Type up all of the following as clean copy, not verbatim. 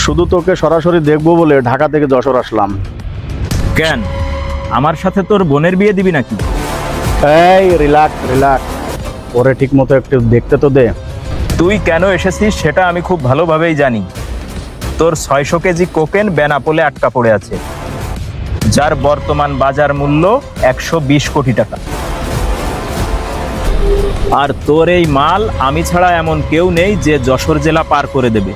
শুধু তোকে সরাসরি দেখবো বলে ঢাকা থেকে যশোর আসলাম। কেন, আমার সাথে তোর বোনের বিয়ে দিবি নাকি? এই রিল্যাক্স রিল্যাক্স, ওরে ঠিক মতো একটু দেখতে তো দে। তুই কেন এসেছিস সেটা আমি খুব ভালোভাবেই জানি। তোর 600 কেজি কোকেন বেনাপোলে আটকা পড়ে আছে, যার বর্তমান বাজার মূল্য 120 কোটি টাকা। আর তোর এই মাল আমি ছাড়া এমন কেউ নেই যে যশোর জেলা পার করে দেবে।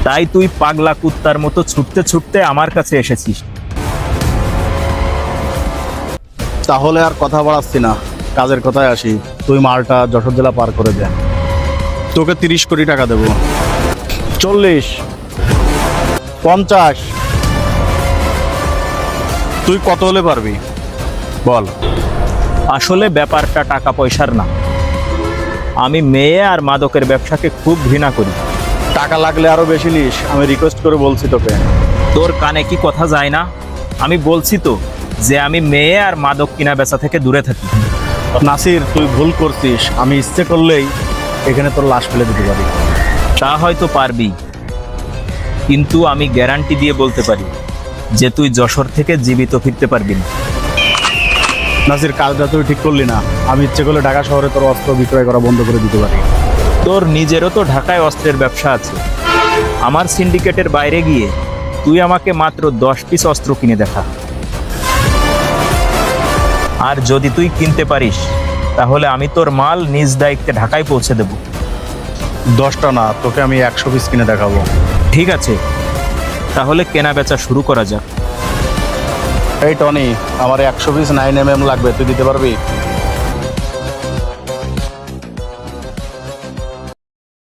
তাই তুই পাগলা কুত্তার মতো ছুটতে ছুটতে আমার কাছে এসেছিস। তাহলে আর কথা বাড়াচ্ছি না, কাজের কথায় আসি। তুই মালটা যশোর জেলা পার করে দে, তোকে 30 কোটি টাকা দেবো। 40, 50, তুই কত হলে পারবি বল। আসলে ব্যাপারটা টাকা পয়সার না, আমি মেয়ে আর মাদকের ব্যবসাকে খুব ঘৃণা করি। টাকা লাগলে আরো বেশি নিস, আমি রিকোয়েস্ট করে বলছি তোকে। তোর কানে কি কথা যায় না? আমি বলছি তো যে আমি মেয়ে আর মাদক কিনা বেচা থেকে দূরে থাকি। নাসির, তুই ভুল করছিস। আমি ইচ্ছে করলেই এখানে তোর লাশ ফেলে দিতে পারি। তা হয়তো পারবি, কিন্তু আমি গ্যারান্টি দিয়ে বলতে পারি যে তুই যশোর থেকে জীবিত ফিরতে পারবি না। নাসির, কাজটা তুই ঠিক করলি না। আমি ইচ্ছে করলে ঢাকা শহরে তোর অস্ত্র বিক্রয় করা বন্ধ করে দিতে পারি। তোর নিজেরও তো ঢাকায় অস্ত্রের ব্যবসা আছে। আমার সিন্ডিকেটের বাইরে গিয়ে তুই আমাকে মাত্র 10 পিস অস্ত্র কিনে দেখা। আর যদি তুই কিনতে পারিস তাহলে আমি তোর মাল নিজ দায়িত্বে ঢাকায় পৌঁছে দেব। 10টা না, তোকে আমি 100 পিস কিনে দেখাবো। ঠিক আছে, তাহলে কেনা বেচা শুরু করা যাক। এই টনি, আমার 100 পিস 9mm লাগবে, তুই দিতে পারবি?